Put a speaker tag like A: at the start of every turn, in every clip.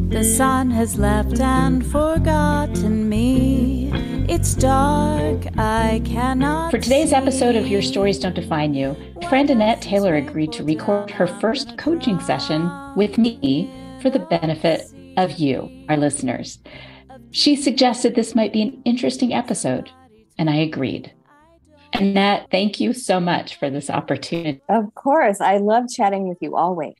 A: The sun has left and forgotten me. It's dark, I cannot.
B: For today's episode of Your Stories Don't Define You, friend Annette Taylor agreed to record her first coaching session with me for the benefit of you, our listeners. She suggested this might be an interesting episode, and I agreed. Annette, thank you so much for this opportunity.
C: Of course. I love chatting with you always.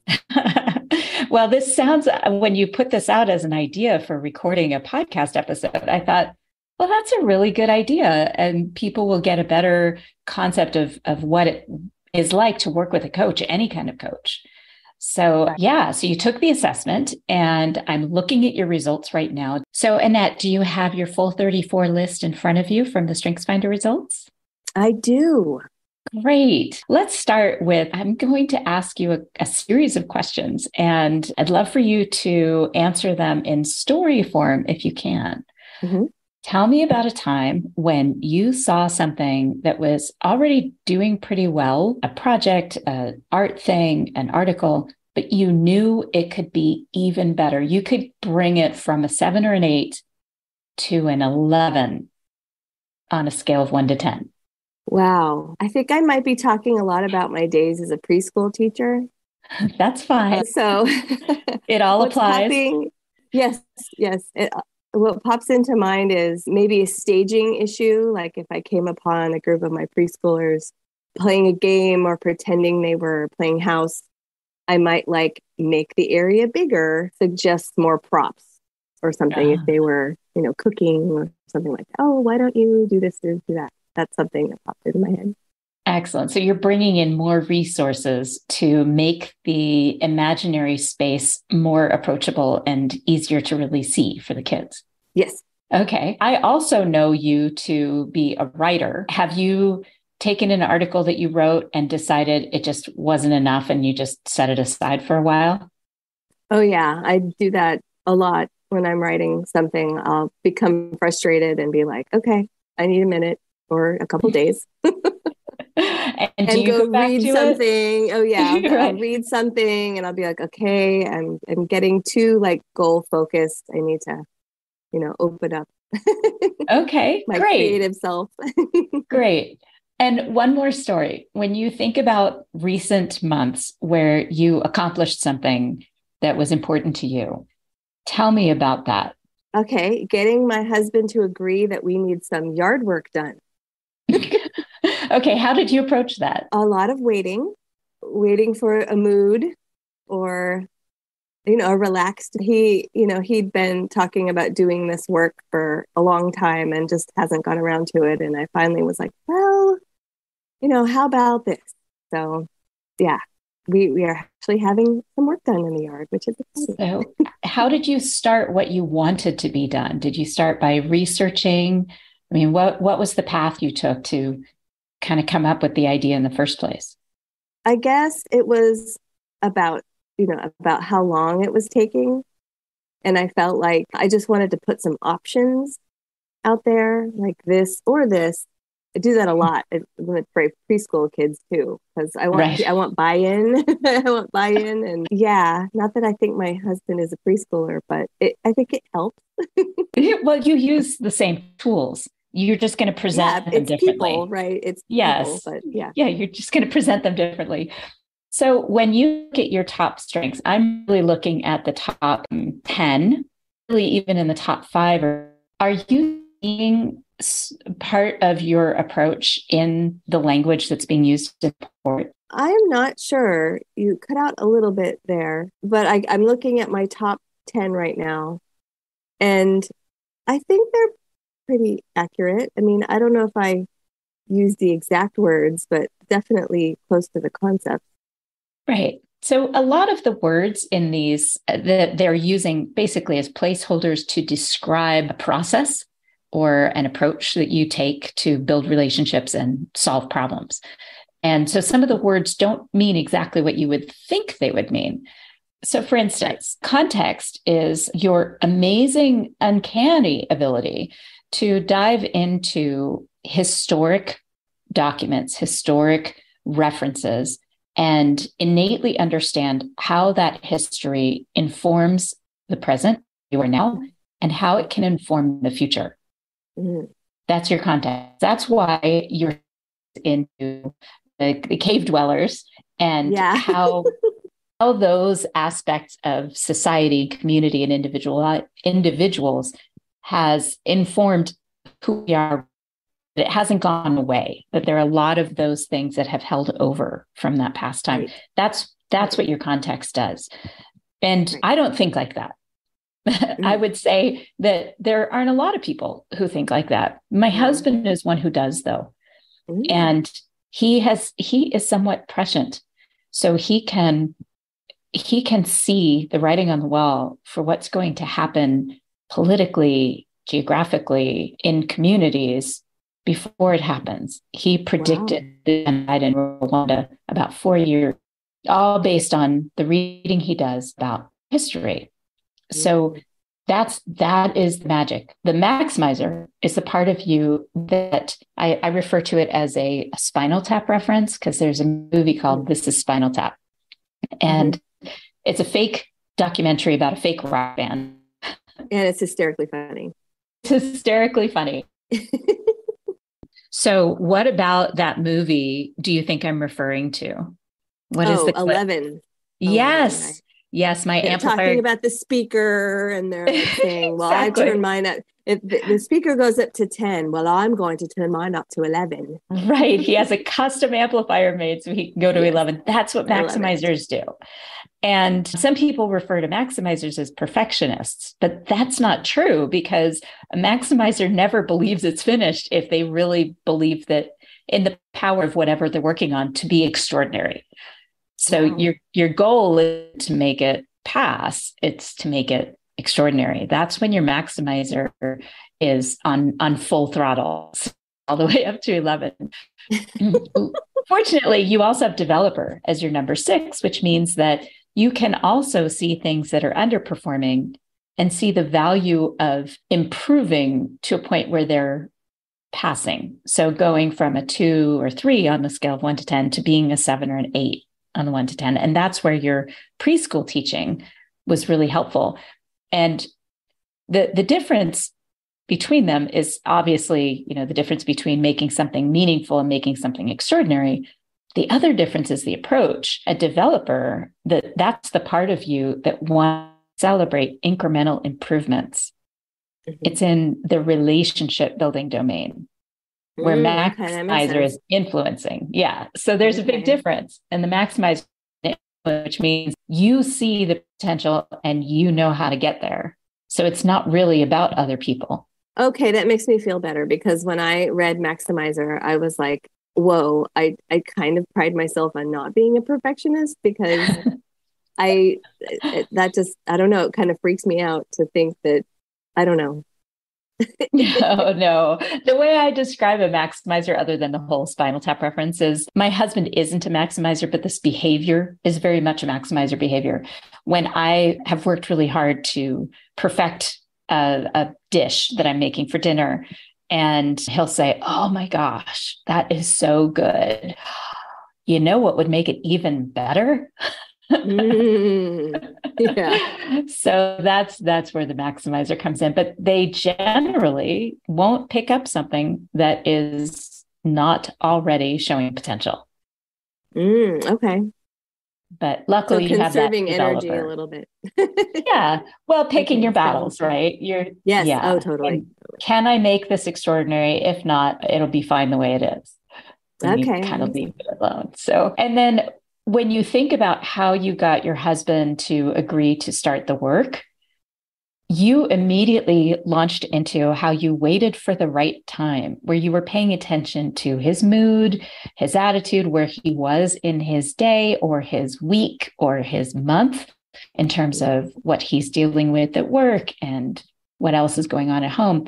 B: Well, this sounds, when you put this out as an idea for recording a podcast episode, I thought, well, that's a really good idea. And people will get a better concept of what it is like to work with a coach, any kind of coach. So so you took the assessment and I'm looking at your results right now. So Annette, do you have your full 34 list in front of you from the StrengthsFinder results?
C: I do.
B: Great. Let's start with, I'm going to ask you a series of questions, and I'd love for you to answer them in story form if you can.
C: Mm-hmm.
B: Tell me about a time when you saw something that was already doing pretty well, a project, an art thing, an article, but you knew it could be even better. You could bring it from a 7 or an 8 to an 11 on a scale of 1 to 10.
C: Wow. I think I might be talking a lot about my days as a preschool teacher.
B: That's fine.
C: So
B: it all applies.
C: Yes. What pops into mind is maybe a staging issue. Like if I came upon a group of my preschoolers playing a game or pretending they were playing house, I might make the area bigger, suggest more props or something. If they were, cooking or something like that. Oh, why don't you do this or do that? That's something that popped into my head.
B: Excellent. So you're bringing in more resources to make the imaginary space more approachable and easier to really see for the kids.
C: Yes.
B: Okay. I also know you to be a writer. Have you taken an article that you wrote and decided it just wasn't enough and you just set it aside for a while?
C: Oh, yeah. I do that a lot when I'm writing something. I'll become frustrated and be like, okay, I need a minute or a couple days.
B: And do you go
C: read something.
B: It?
C: Oh yeah.
B: Right.
C: I'll read something and I'll be like, okay, I'm getting too goal focused. I need to, open up.
B: Okay.
C: My
B: great.
C: Creative self.
B: Great. And one more story. When you think about recent months where you accomplished something that was important to you, tell me about that.
C: Okay. Getting my husband to agree that we need some yard work done.
B: Okay. How did you approach that?
C: A lot of waiting for a mood or, a relaxed. He'd been talking about doing this work for a long time and just hasn't gone around to it. And I finally was like, well, how about this? So yeah, we are actually having some work done in the yard, which is exciting.
B: So how did you start what you wanted to be done? Did you start by researching? I mean, what was the path you took to kind of come up with the idea in the first place?
C: I guess it was about how long it was taking. And I felt like I just wanted to put some options out there, like this or this. I do that a lot with preschool kids too, because I want buy-in. I want buy-in. And yeah, not that I think my husband is a preschooler, but I think it helps.
B: Well, you use the same tools. You're just going to present them differently.
C: People, right? It's
B: yes.
C: People, but yeah.
B: Yeah, you're just going to present them differently. So when you look at your top strengths, I'm really looking at the top 10, really even in the top 5. Are you seeing part of your approach in the language that's being used to support?
C: I'm not sure. You cut out a little bit there, but I'm looking at my top 10 right now. And I think they're pretty accurate. I mean, I don't know if I use the exact words, but definitely close to the concept.
B: Right. So a lot of the words in these that they're using basically as placeholders to describe a process or an approach that you take to build relationships and solve problems. And so some of the words don't mean exactly what you would think they would mean. So for instance, context is your amazing, uncanny ability to dive into historic documents, historic references, and innately understand how that history informs the present you are now and how it can inform the future.
C: Mm-hmm.
B: That's your context. That's why you're into the cave dwellers and how those aspects of society, community, and individuals has informed who we are. It hasn't gone away, but there are a lot of those things that have held over from that past time.
C: Right.
B: That's what your context does. And
C: Right.
B: I don't think like that. I would say that there aren't a lot of people who think like that. My husband is one who does, though. And he is somewhat prescient. So he can see the writing on the wall for what's going to happen politically, geographically, in communities before it happens. He predicted the genocide in Rwanda about 4 years, all based on the reading he does about history. So that is the magic. The maximizer is the part of you that I refer to it as a Spinal Tap reference, because there's a movie called This is Spinal Tap. And it's a fake documentary about a fake rock band.
C: And it's hysterically funny.
B: It's hysterically funny. So what about that movie do you think I'm referring to? What is the
C: 11?
B: Yes.
C: 11, right?
B: Yes, my amplifier.
C: Talking about the speaker, and they're saying, well, exactly. I turn mine up. If the speaker goes up to 10, well, I'm going to turn mine up to 11.
B: Right. He has a custom amplifier made so he can go to 11. That's what maximizers do. And some people refer to maximizers as perfectionists, but that's not true, because a maximizer never believes it's finished if they really believe that in the power of whatever they're working on to be extraordinary. So your goal is to make it pass. It's to make it extraordinary. That's when your maximizer is on full throttle, all the way up to 11. Fortunately, you also have developer as your number 6, which means that you can also see things that are underperforming and see the value of improving to a point where they're passing. So going from a 2 or 3 on the scale of 1 to 10 to being a 7 or an 8 on the 1 to 10. And that's where your preschool teaching was really helpful. And the difference between them is obviously, the difference between making something meaningful and making something extraordinary. The other difference is the approach. A developer, that's the part of you that wants to celebrate incremental improvements. It's in the relationship building domain, where maximizer is influencing. Yeah. So there's a big difference. And the maximizer, which means you see the potential and you know how to get there. So it's not really about other people.
C: Okay. That makes me feel better, because when I read maximizer, I was like, whoa, I kind of pride myself on not being a perfectionist, because I don't know. It kind of freaks me out to think that, I don't know.
B: No. The way I describe a maximizer, other than the whole Spinal Tap reference, is my husband isn't a maximizer, but this behavior is very much a maximizer behavior. When I have worked really hard to perfect a dish that I'm making for dinner, and he'll say, oh my gosh, that is so good. You know what would make it even better?
C: Yeah.
B: So that's where the maximizer comes in, but they generally won't pick up something that is not already showing potential.
C: Okay.
B: But luckily,
C: so
B: you have that
C: conserving energy
B: developer.
C: a little bit.
B: Yeah. Well, picking your battles, right?
C: Yes.
B: Yeah.
C: Oh, totally.
B: Can I make this extraordinary? If not, it'll be fine the way it is. And
C: okay.
B: You kind of leave it alone. So, and then when you think about how you got your husband to agree to start the work, you immediately launched into how you waited for the right time, where you were paying attention to his mood, his attitude, where he was in his day or his week or his month in terms of what he's dealing with at work and what else is going on at home.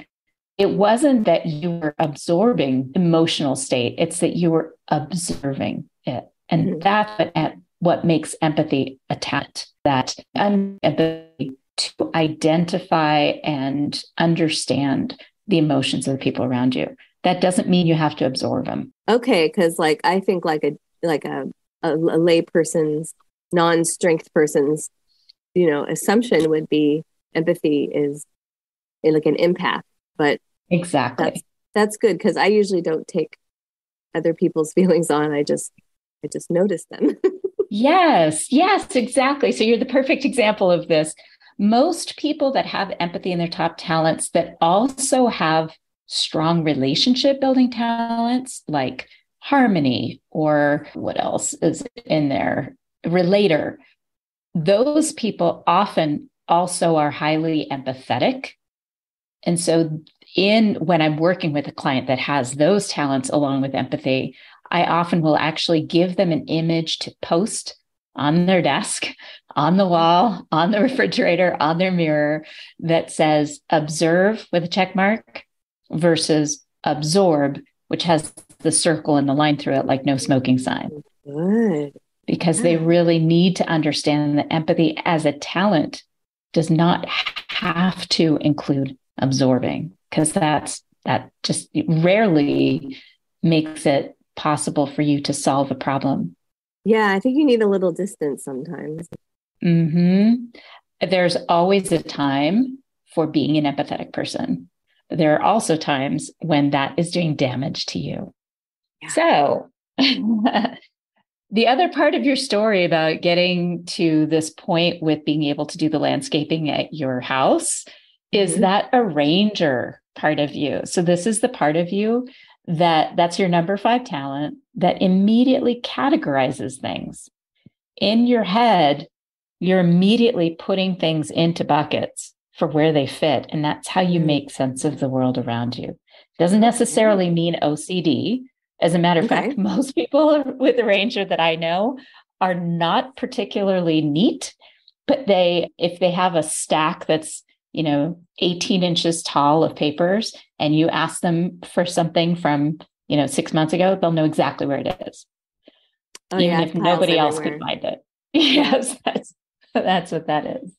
B: It wasn't that you were absorbing emotional state. It's that you were observing it. And that's what makes empathy a talent, that ability to identify and understand the emotions of the people around you. That doesn't mean you have to absorb them.
C: Okay, because I think like a a lay person's, non-strength person's, assumption would be empathy is like an empath. But
B: Exactly.
C: that's good, because I usually don't take other people's feelings on. I just notice them.
B: Yes, exactly. So you're the perfect example of this. Most people that have empathy in their top talents that also have strong relationship building talents like harmony, or what else is in there? Relator. Those people often also are highly empathetic. And so when I'm working with a client that has those talents along with empathy, I often will actually give them an image to post on their desk, on the wall, on the refrigerator, on their mirror that says observe with a check mark versus absorb, which has the circle and the line through it, like no smoking sign.
C: Good.
B: Because they really need to understand that empathy as a talent does not have to include absorbing, because that just rarely makes it possible for you to solve a problem.
C: Yeah, I think you need a little distance sometimes.
B: There's always a time for being an empathetic person. There are also times when that is doing damage to you. Yeah. So the other part of your story about getting to this point with being able to do the landscaping at your house is that arranger part of you. So this is the part of you that's your number 5 talent that immediately categorizes things. In your head, you're immediately putting things into buckets for where they fit. And that's how you make sense of the world around you. Doesn't necessarily mean OCD. As a matter of fact, most people with arranger that I know are not particularly neat, but if they have a stack that's 18 inches tall of papers, and you ask them for something from 6 months ago, they'll know exactly where it is, even if nobody else could find it. Yes, that's what that is.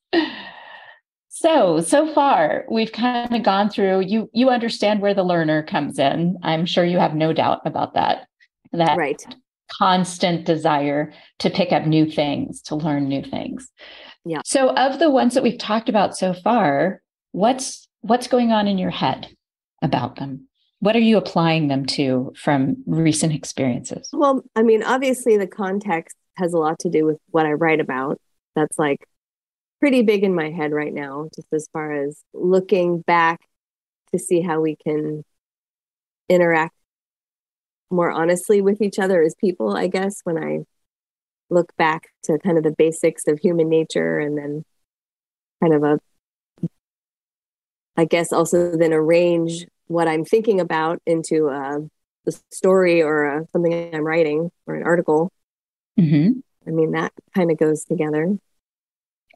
B: So far we've kind of gone through, you understand where the learner comes in. I'm sure you have no doubt about that right. Constant desire to pick up new things, to learn new things. Yeah. So of the ones that we've talked about so far, what's going on in your head about them? What are you applying them to from recent experiences?
C: Well, I mean, obviously the context has a lot to do with what I write about. That's like pretty big in my head right now, just as far as looking back to see how we can interact more honestly with each other as people, I guess, when I look back to kind of the basics of human nature, and then kind of I guess also then arrange what I'm thinking about into a story or something I'm writing or an article. I mean, that kind of goes together.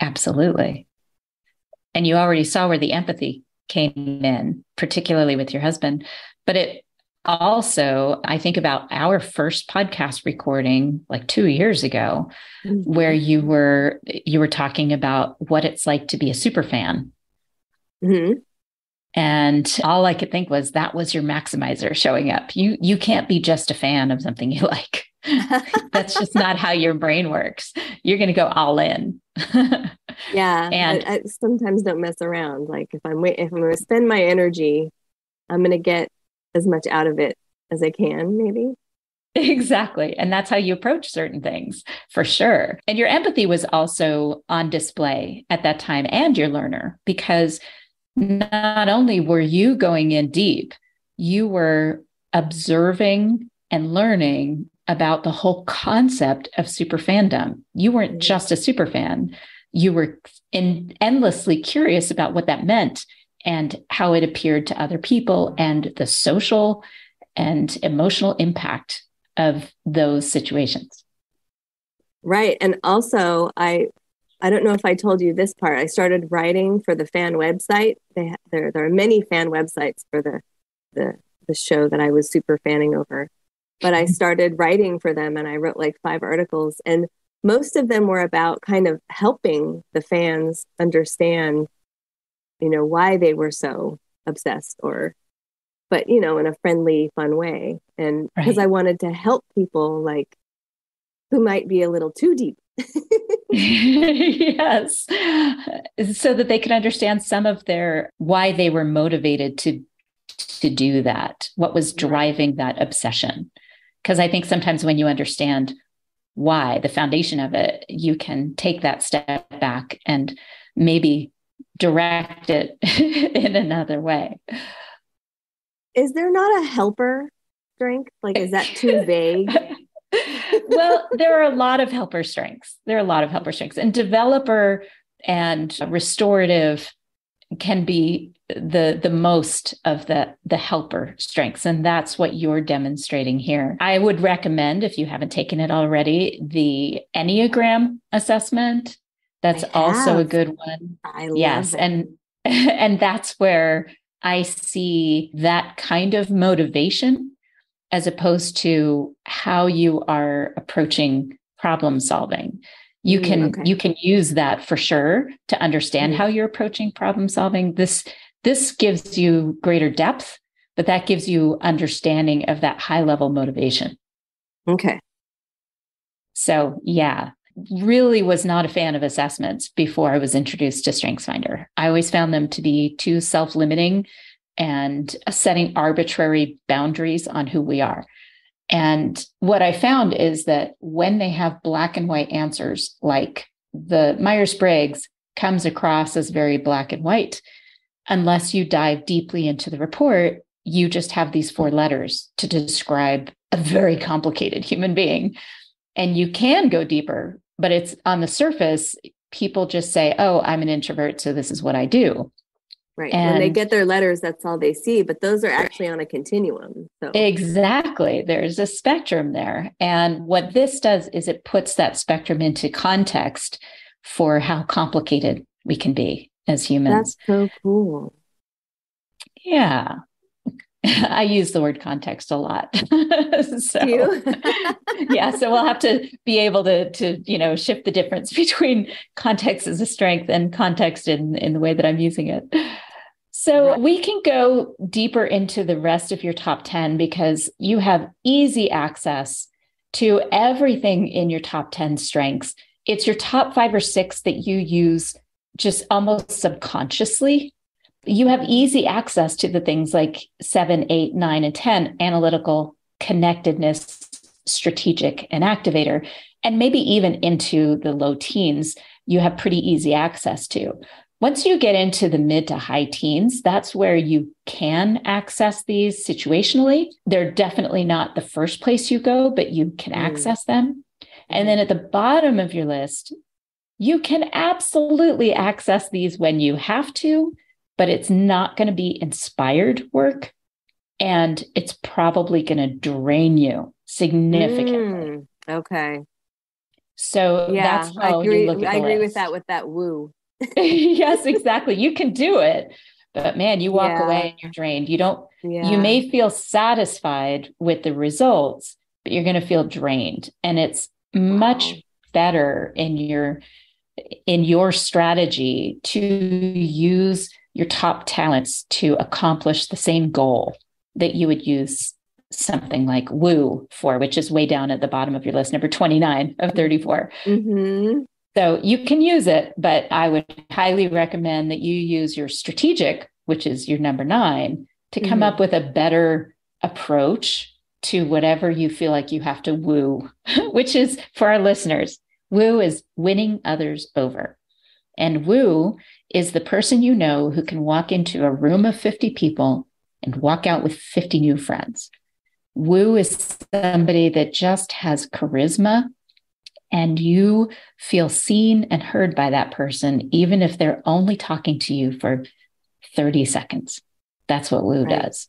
B: Absolutely. And you already saw where the empathy came in, particularly with your husband. But it also, I think about our first podcast recording like 2 years ago, where you were talking about what it's like to be a super fan. And all I could think was that was your maximizer showing up. You can't be just a fan of something you like. That's just not how your brain works. You're going to go all in.
C: Yeah. And I sometimes don't mess around. Like if I'm going to spend my energy, I'm going to get as much out of it as I can, maybe.
B: Exactly. And that's how you approach certain things, for sure. And your empathy was also on display at that time, and your learner, because not only were you going in deep, you were observing and learning about the whole concept of super fandom. You weren't just a super fan. You were endlessly curious about what that meant and how it appeared to other people and the social and emotional impact of those situations.
C: Right. And also, I don't know if I told you this part. I started writing for the fan website. There are many fan websites for the show that I was super fanning over. But I started writing for them, and I wrote like 5 articles. And most of them were about kind of helping the fans understand, why they were so obsessed, but in a friendly, fun way. And because I wanted to help people like who might be a little too deep.
B: Yes. So that they can understand some of why they were motivated to do that, what was driving that obsession. Because I think sometimes when you understand why, the foundation of it, you can take that step back and maybe direct it in another way.
C: Is there not a helper strength? Like, is that too vague?
B: Well, there are a lot of helper strengths. And developer and restorative can be the most of the helper strengths. And that's what you're demonstrating here. I would recommend, if you haven't taken it already, the Enneagram assessment. That's also a good one.
C: I love that.
B: And that's where I see that kind of motivation as opposed to how you are approaching problem solving. You can use that for sure to understand how you're approaching problem solving. This gives you greater depth, but that gives you understanding of that high level motivation.
C: Okay.
B: So yeah, really was not a fan of assessments before I was introduced to StrengthsFinder. I always found them to be too self-limiting and setting arbitrary boundaries on who we are. And what I found is that when they have black and white answers, like the Myers-Briggs comes across as very black and white, unless you dive deeply into the report, you just have these 4 letters to describe a very complicated human being. And you can go deeper, but it's on the surface, people just say, oh, I'm an introvert, so this is what I do.
C: Right. And when they get their letters, that's all they see, but those are actually on a continuum. So.
B: Exactly. There's a spectrum there. And what this does is it puts that spectrum into context for how complicated we can be as humans.
C: That's so cool.
B: Yeah. I use the word context a lot. So we'll have to be able to shift the difference between context as a strength and context in the way that I'm using it. So we can go deeper into the rest of your top 10 because you have easy access to everything in your top 10 strengths. It's your top 5 or 6 that you use just almost subconsciously. You have easy access to the things like 7, 8, 9, and 10, analytical, connectedness, strategic, and activator, and maybe even into the low teens, you have pretty easy access to. Once you get into the mid to high teens, that's where you can access these situationally. They're definitely not the first place you go, but you can access them. And then at the bottom of your list, you can absolutely access these when you have to, but it's not going to be inspired work. And it's probably going to drain you significantly.
C: Okay.
B: So that's how you look at the list.
C: I agree with that woo.
B: Yes, exactly. You can do it, but man, you walk away and you're drained. You may feel satisfied with the results, but you're going to feel drained. And it's much better in your strategy to use your top talents to accomplish the same goal that you would use something like woo for, which is way down at the bottom of your list, number 29 of 34. So you can use it, but I would highly recommend that you use your strategic, which is your number 9, to come up with a better approach to whatever you feel like you have to woo, which is, for our listeners, woo is winning others over. And woo is the person you know who can walk into a room of 50 people and walk out with 50 new friends. Woo is somebody that just has charisma, and you feel seen and heard by that person, even if they're only talking to you for 30 seconds. That's what woo does.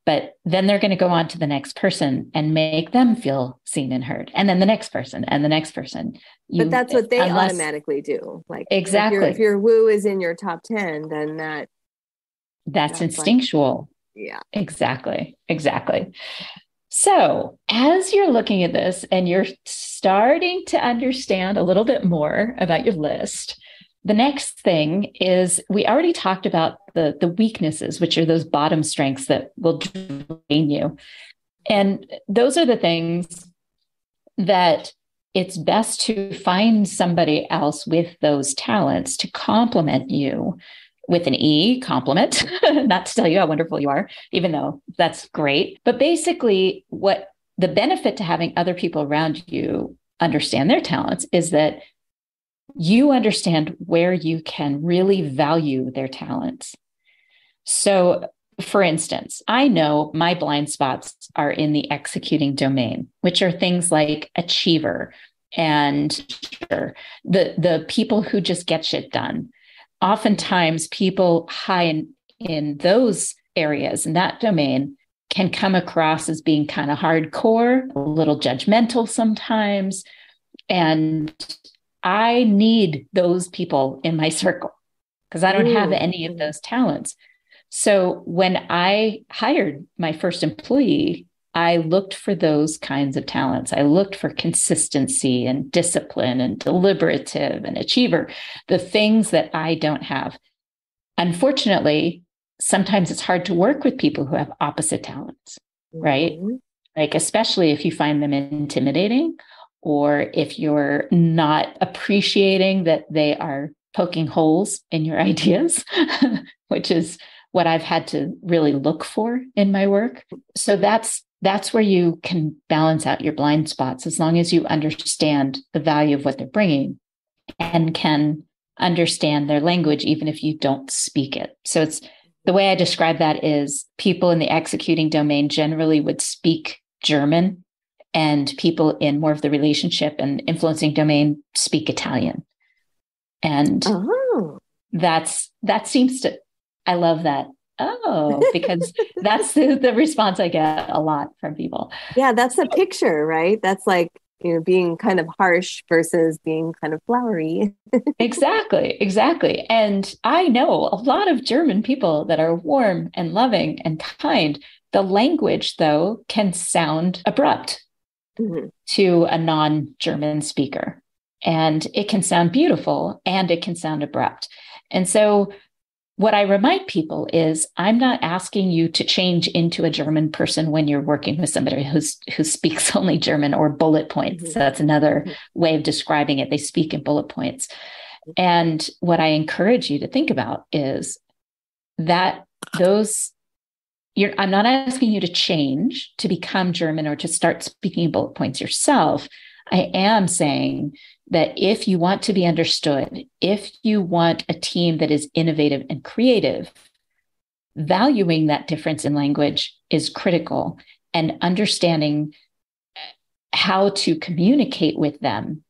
B: But then they're going to go on to the next person and make them feel seen and heard. And then the next person and the next person.
C: But that's what they automatically do. Like,
B: exactly.
C: If your woo is in your top 10, then
B: that's instinctual.
C: Yeah.
B: Exactly. So as you're looking at this and you're starting to understand a little bit more about your list, the next thing is, we already talked about the weaknesses, which are those bottom strengths that will drain you. And those are the things that it's best to find somebody else with those talents to complement you with an E, compliment, not to tell you how wonderful you are, even though that's great. But basically, what the benefit to having other people around you understand their talents is that you understand where you can really value their talents. So, for instance, I know my blind spots are in the executing domain, which are things like achiever and the people who just get shit done. Oftentimes, people high in those areas in that domain can come across as being kind of hardcore, a little judgmental sometimes. And I need those people in my circle because I don't have any of those talents. So when I hired my first employee, I looked for those kinds of talents. I looked for consistency and discipline and deliberative and achiever, the things that I don't have. Unfortunately, sometimes it's hard to work with people who have opposite talents, right? Like, especially if you find them intimidating or if you're not appreciating that they are poking holes in your ideas, which is what I've had to really look for in my work. So that's where you can balance out your blind spots, as long as you understand the value of what they're bringing and can understand their language, even if you don't speak it. So it's the way I describe that is people in the executing domain generally would speak German, and people in more of the relationship and influencing domain speak Italian. And that seems to, I love that. Oh, because that's the response I get a lot from people.
C: Yeah, that's the picture, right? That's like, being kind of harsh versus being kind of flowery.
B: Exactly. And I know a lot of German people that are warm and loving and kind. The language, though, can sound abrupt to a non-German speaker. And it can sound beautiful and it can sound abrupt. And so what I remind people is I'm not asking you to change into a German person when you're working with somebody who speaks only German or bullet points. So that's another way of describing it. They speak in bullet points. And what I encourage you to think about is that I'm not asking you to change to become German or to start speaking bullet points yourself. I am saying that if you want to be understood, if you want a team that is innovative and creative, valuing that difference in language is critical, and understanding how to communicate with them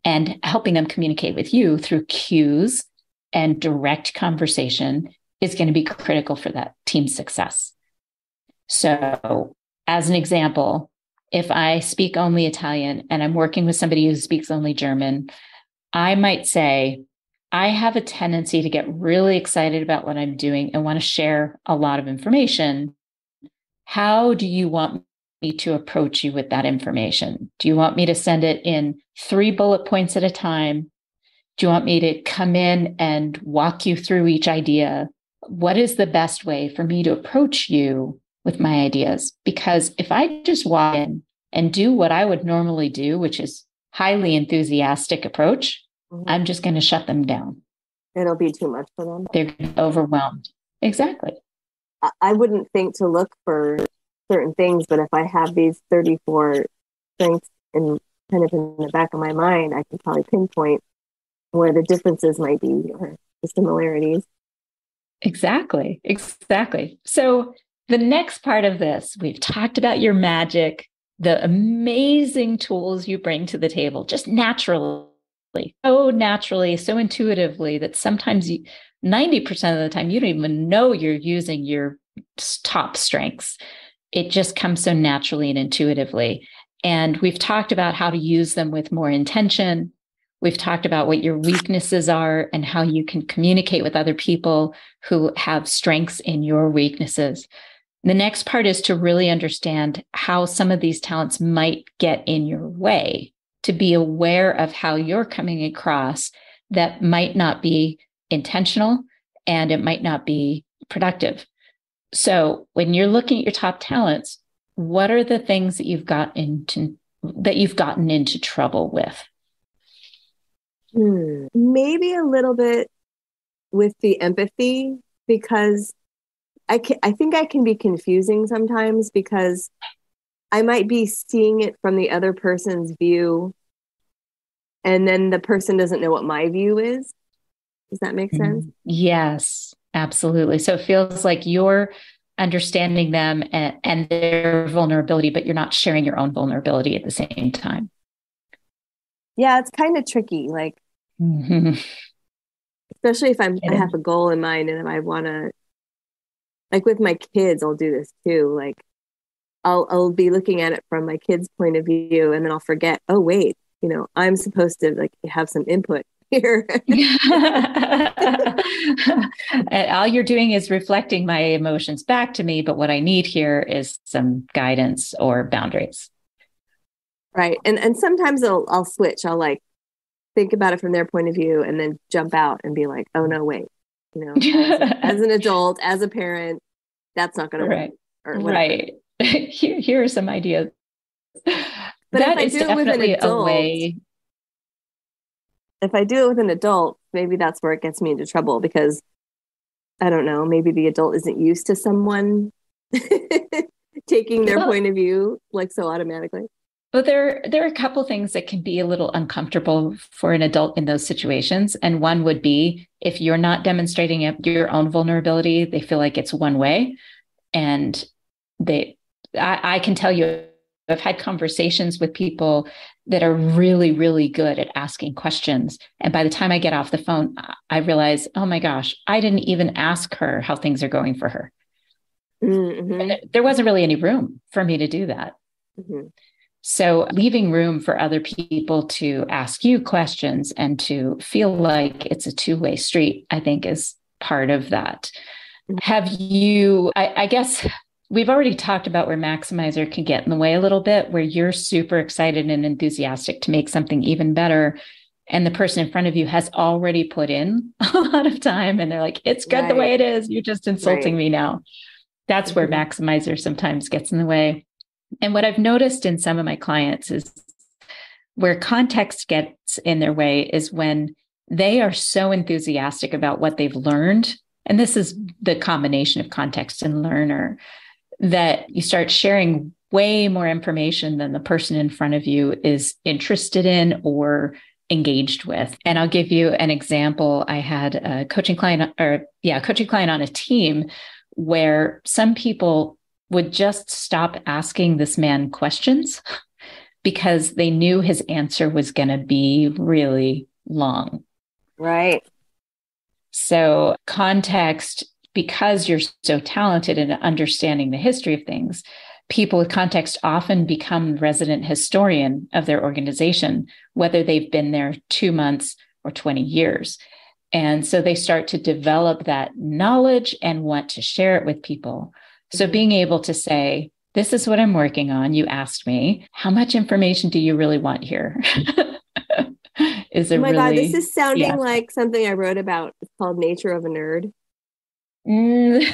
B: and helping them communicate with you through cues and direct conversation is going to be critical for that team's success. So, as an example, if I speak only Italian and I'm working with somebody who speaks only German, I might say, I have a tendency to get really excited about what I'm doing and want to share a lot of information. How do you want me to approach you with that information? Do you want me to send it in 3 bullet points at a time? Do you want me to come in and walk you through each idea? What is the best way for me to approach you with my ideas? Because if I just walk in and do what I would normally do, which is highly enthusiastic approach, I'm just going to shut them down.
C: It'll be too much for them.
B: They're overwhelmed. Exactly.
C: I wouldn't think to look for certain things, but if I have these 34 strengths in kind of in the back of my mind, I can probably pinpoint where the differences might be or the similarities.
B: Exactly. So the next part of this, we've talked about your magic, the amazing tools you bring to the table, just naturally, so intuitively that sometimes 90% of the time, you don't even know you're using your top strengths. It just comes so naturally and intuitively. And we've talked about how to use them with more intention. We've talked about what your weaknesses are and how you can communicate with other people who have strengths in your weaknesses. The next part is to really understand how some of these talents might get in your way, to be aware of how you're coming across that might not be intentional and it might not be productive. So when you're looking at your top talents, what are the things that you've got into that you've gotten into trouble with?
C: Maybe a little bit with the empathy, because I think I can be confusing sometimes, because I might be seeing it from the other person's view, and then the person doesn't know what my view is. Does that make sense?
B: Yes, absolutely. So it feels like you're understanding them and their vulnerability, but you're not sharing your own vulnerability at the same time.
C: Yeah, it's kind of tricky. Like, especially if I have a goal in mind and I want to, like with my kids, I'll do this too. Like, I'll be looking at it from my kids' point of view, and then I'll forget, oh wait, I'm supposed to like have some input here.
B: And all you're doing is reflecting my emotions back to me, but what I need here is some guidance or boundaries.
C: Right. And sometimes I'll switch. I'll like think about it from their point of view and then jump out and be like, oh no, wait, as an adult, as a parent, that's not going to work. Or
B: right. Here are some ideas.
C: But that is definitely a way. If I do it with an adult, maybe that's where it gets me into trouble, because I don't know, maybe the adult isn't used to someone taking their point of view like so automatically.
B: Well, there are a couple things that can be a little uncomfortable for an adult in those situations. And one would be if you're not demonstrating your own vulnerability, they feel like it's one way. And I can tell you, I've had conversations with people that are really, really good at asking questions. And by the time I get off the phone, I realize, oh my gosh, I didn't even ask her how things are going for her. Mm-hmm. There wasn't really any room for me to do that. Mm-hmm. So leaving room for other people to ask you questions and to feel like it's a two-way street, I think is part of that. Have you, I guess we've already talked about where Maximizer can get in the way a little bit, where you're super excited and enthusiastic to make something even better. And the person in front of you has already put in a lot of time and they're like, it's good the way it is. You're just insulting me now. That's where Maximizer sometimes gets in the way. And what I've noticed in some of my clients is where context gets in their way is when they are so enthusiastic about what they've learned. And this is the combination of context and learner, that you start sharing way more information than the person in front of you is interested in or engaged with. And I'll give you an example. I had a coaching client on a team where some people would just stop asking this man questions because they knew his answer was going to be really long.
C: Right.
B: So context, because you're so talented in understanding the history of things, people with context often become resident historian of their organization, whether they've been there 2 months or 20 years. And so they start to develop that knowledge and want to share it with people. So being able to say, this is what I'm working on. You asked me, how much information do you really want here? Is
C: oh my God, this is sounding like something I wrote about. It's called Nature of a Nerd.
B: Yes,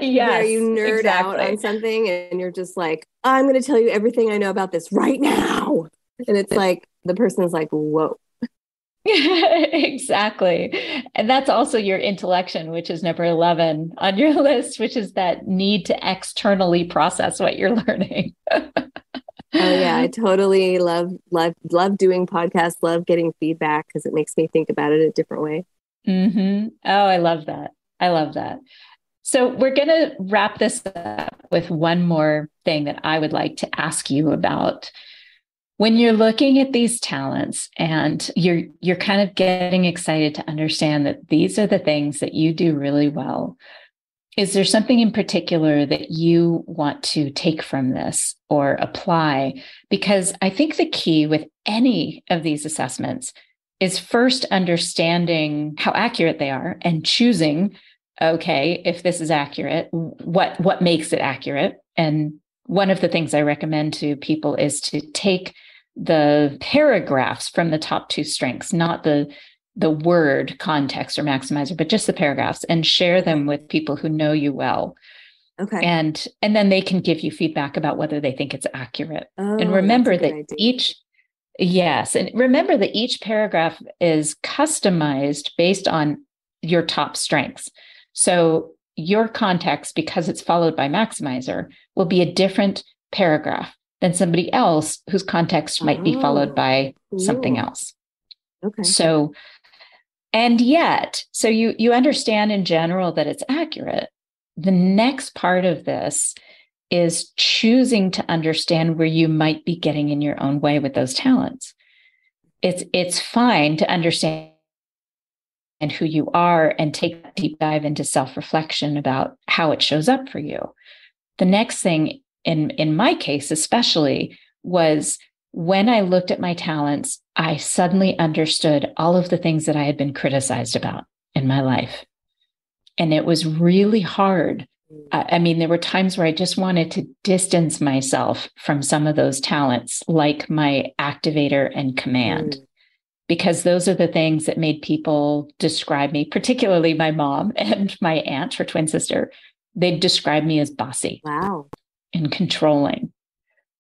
C: where you nerd out on something and you're just like, I'm going to tell you everything I know about this right now. And it's like, the person's like, whoa.
B: Exactly. And that's also your intellection, which is number 11 on your list, which is that need to externally process what you're learning.
C: Oh yeah, I totally love doing podcasts, love getting feedback because it makes me think about it a different way.
B: Mm-hmm. Oh, I love that. I love that. So we're going to wrap this up with one more thing that I would like to ask you about. When you're looking at these talents and you're kind of getting excited to understand that these are the things that you do really well, is there something in particular that you want to take from this or apply? Because I think the key with any of these assessments is first understanding how accurate they are and choosing, okay, if this is accurate, what makes it accurate? And one of the things I recommend to people is to take the paragraphs from the top 2 strengths, not the word context or maximizer, but just the paragraphs, and share them with people who know you well.
C: Okay.
B: And then they can give you feedback about whether they think it's accurate.
C: Oh,
B: and remember
C: that's a
B: that
C: good idea.
B: Yes. And remember that each paragraph is customized based on your top strengths. So your context, because it's followed by maximizer, will be a different paragraph than somebody else whose context might be followed by something
C: cool.
B: else.
C: Okay.
B: So, and yet, so you understand in general that it's accurate. The next part of this is choosing to understand where you might be getting in your own way with those talents. It's fine to understand who you are and take a deep dive into self-reflection about how it shows up for you. The next thing, in my case especially, was when I looked at my talents, I suddenly understood all of the things that I had been criticized about in my life. And it was really hard. I mean, there were times where I just wanted to distance myself from some of those talents, like my activator and command, because those are the things that made people describe me, particularly my mom and my aunt, her twin sister. They'd describe me as bossy.
C: Wow.
B: And controlling.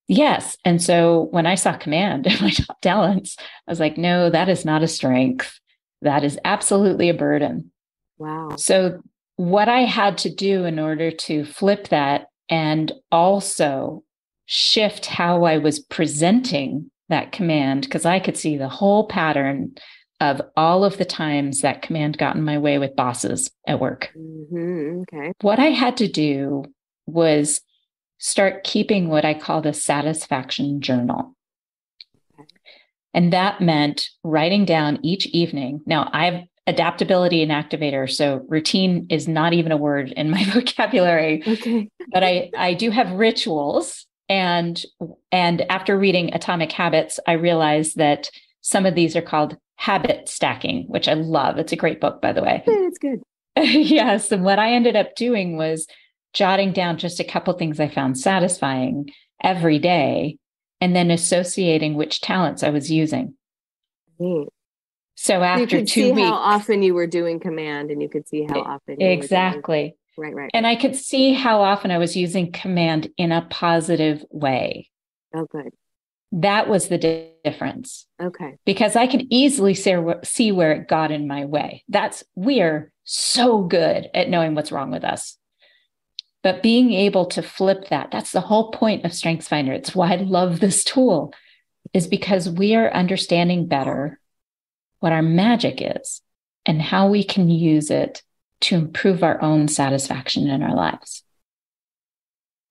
B: Yes. And so when I saw command in my top talents, I was like, no, that is not a strength. That is absolutely a burden.
C: Wow.
B: So what I had to do in order to flip that and also shift how I was presenting that command, because I could see the whole pattern of all of the times that command got in my way with bosses at work.
C: Okay.
B: What I had to do was start keeping what I call the satisfaction journal. And that meant writing down each evening. Now, I have adaptability and activator, so routine is not even a word in my vocabulary.
C: Okay.
B: But I do have rituals. And after reading Atomic Habits, I realized that some of these are called habit stacking, which I love. It's a great book, by the way.
C: It's good.
B: Yes. And what I ended up doing was jotting down just a couple things I found satisfying every day, and then associating which talents I was using.
C: Neat.
B: So after
C: you could
B: 2
C: see
B: weeks,
C: how often you were doing command, and you could see how often you
B: exactly.
C: were doing... Right.
B: And I could see how often I was using command in a positive way.
C: Oh, good.
B: That was the difference.
C: Okay.
B: Because I could easily see where it got in my way. We are so good at knowing what's wrong with us. But being able to flip that's the whole point of StrengthsFinder. It's why I love this tool, is because we are understanding better what our magic is and how we can use it to improve our own satisfaction in our lives.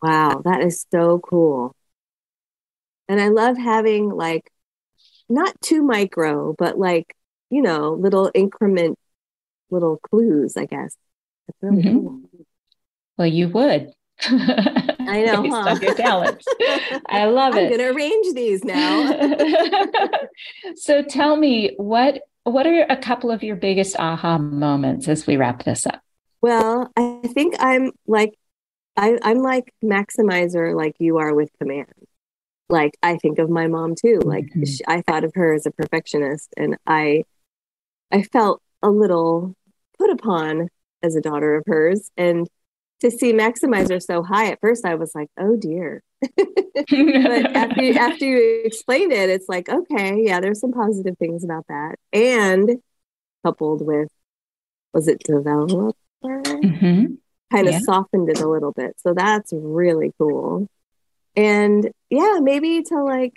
C: Wow, that is so cool. And I love having not too micro, but little increment, little clues, I guess. It's really cool.
B: Well, you would.
C: I know,
B: based on your talents. I love it.
C: I'm going to arrange these now.
B: So tell me, what are a couple of your biggest aha moments as we wrap this up?
C: Well, I think I'm like maximizer, like you are with command. Like, I think of my mom too. Like, I thought of her as a perfectionist, and I felt a little put upon as a daughter of hers. And to see maximizer so high at first, I was like, oh dear. But after you explained it, it's like, okay, yeah, there's some positive things about that. And coupled with, was it developer? Kind of softened it a little bit. So that's really cool. And yeah, maybe to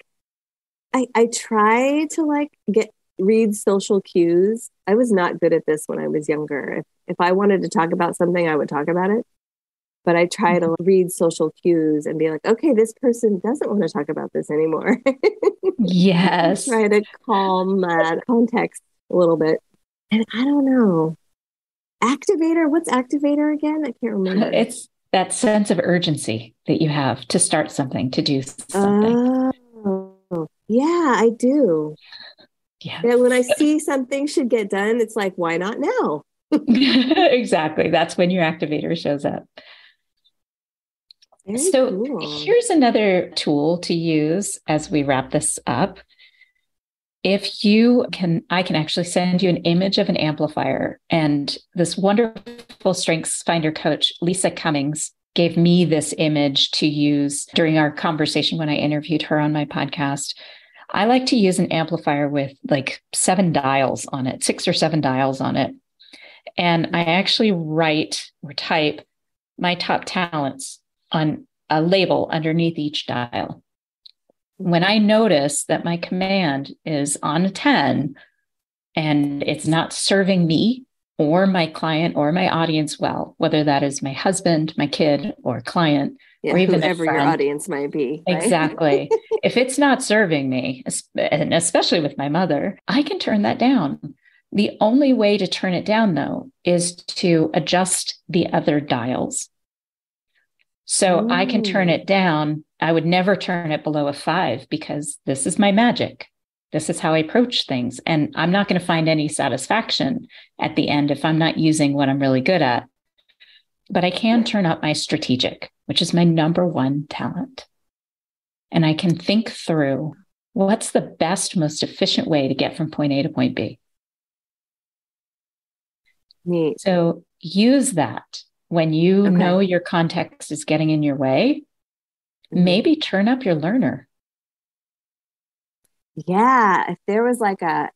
C: I try to read social cues. I was not good at this when I was younger. If I wanted to talk about something, I would talk about it. But I try to read social cues and be like, okay, this person doesn't want to talk about this anymore.
B: Yes.
C: Try to calm that context a little bit. And I don't know. Activator, what's activator again? I can't remember.
B: It's that sense of urgency that you have to start something, to do something.
C: Oh, yeah, I do.
B: Yes.
C: Yeah, when I see something should get done, it's like, why not now?
B: Exactly. That's when your activator shows up.
C: Very
B: so
C: cool.
B: Here's another tool to use as we wrap this up. If you can, I can actually send you an image of an amplifier, and this wonderful StrengthsFinder coach, Lisa Cummings, gave me this image to use during our conversation when I interviewed her on my podcast. I like to use an amplifier with like 7 dials on it, 6 or 7 dials on it. And I actually write or type my top talents on a label underneath each dial. When I notice that my command is on a 10 and it's not serving me or my client or my audience well, whether that is my husband, my kid, or client, or even
C: whoever your audience might be.
B: Right? Exactly. If it's not serving me, and especially with my mother, I can turn that down. The only way to turn it down, though, is to adjust the other dials. So I can turn it down. I would never turn it below a 5 because this is my magic. This is how I approach things. And I'm not going to find any satisfaction at the end if I'm not using what I'm really good at. But I can turn up my strategic, which is my number 1 talent. And I can think through what's the best, most efficient way to get from point A to point B.
C: Neat.
B: So use that when you know your context is getting in your way. Maybe turn up your learner.
C: Yeah, if there was like a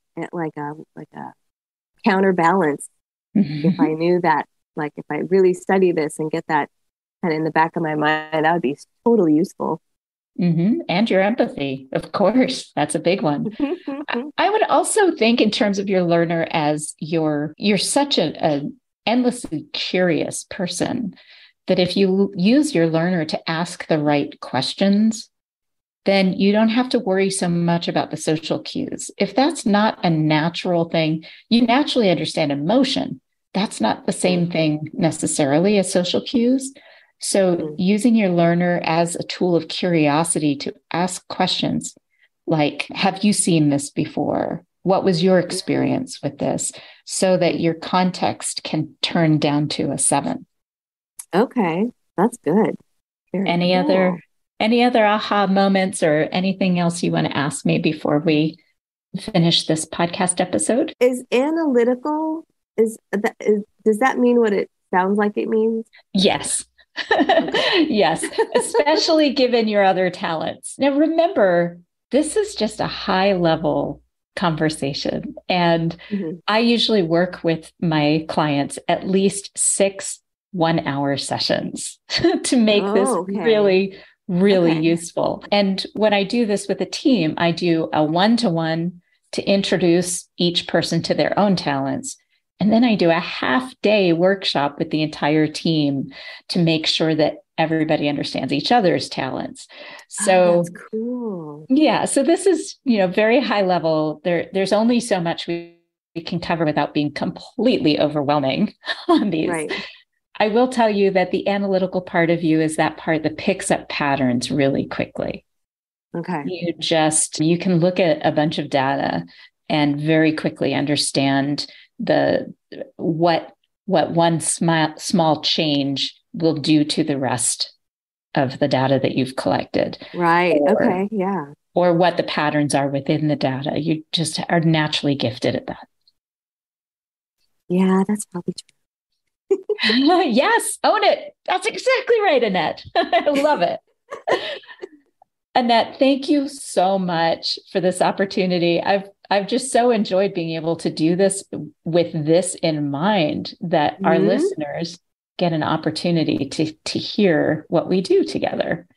C: counterbalance, if I knew that, like if I really study this and get that kind of in the back of my mind, that would be totally useful.
B: And your empathy, of course, that's a big one. I would also think in terms of your learner as you're such an endlessly curious person that if you use your learner to ask the right questions, then you don't have to worry so much about the social cues. If that's not a natural thing, you naturally understand emotion. That's not the same thing necessarily as social cues. So using your learner as a tool of curiosity to ask questions like, have you seen this before? What was your experience with this? So that your context can turn down to a 7.
C: Okay, that's good.
B: Any other aha moments or anything else you want to ask me before we finish this podcast episode?
C: Is analytical, does that mean what it sounds like it means?
B: Yes. Yes, especially given your other talents. Now, remember, this is just a high level conversation. And I usually work with my clients at least 6 1-hour sessions to make this really useful. And when I do this with a team, I do a 1-to-1 to introduce each person to their own talents. And then I do a half-day workshop with the entire team to make sure that everybody understands each other's talents. So
C: that's cool.
B: Yeah. So this is, very high level. There's only so much we can cover without being completely overwhelming on these.
C: Right.
B: I will tell you that the analytical part of you is that part that picks up patterns really quickly.
C: Okay.
B: You can look at a bunch of data and very quickly understand what one small change will do to the rest of the data that you've collected.
C: Right. Okay. Yeah.
B: Or what the patterns are within the data. You just are naturally gifted at that.
C: Yeah, that's probably true.
B: Yes, own it. That's exactly right, Annette. I love it. Annette, thank you so much for this opportunity. I've just so enjoyed being able to do this with this in mind, that our listeners get an opportunity to hear what we do together.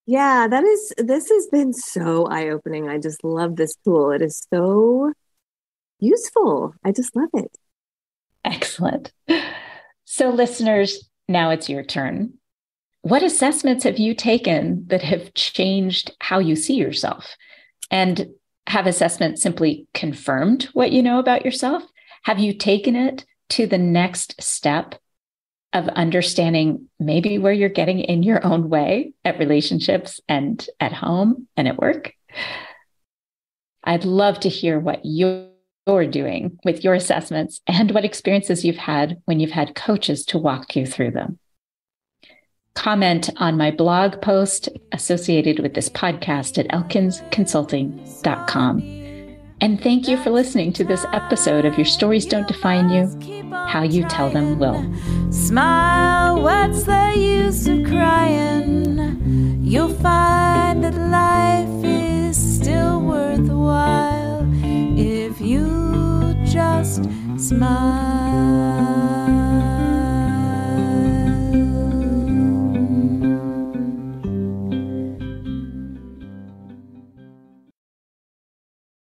C: Yeah, this has been so eye-opening. I just love this tool. It is so useful. I just love it.
B: Excellent. So listeners, now it's your turn. What assessments have you taken that have changed how you see yourself? And have assessments simply confirmed what you know about yourself? Have you taken it to the next step of understanding maybe where you're getting in your own way at relationships and at home and at work? I'd love to hear what you're doing with your assessments and what experiences you've had when you've had coaches to walk you through them. Comment on my blog post associated with this podcast at elkinsconsulting.com. And thank you for listening to this episode of Your Stories Don't Define You, How You Tell Them Will.
A: Smile, what's the use of crying? You'll find that life is still worthwhile if you just smile.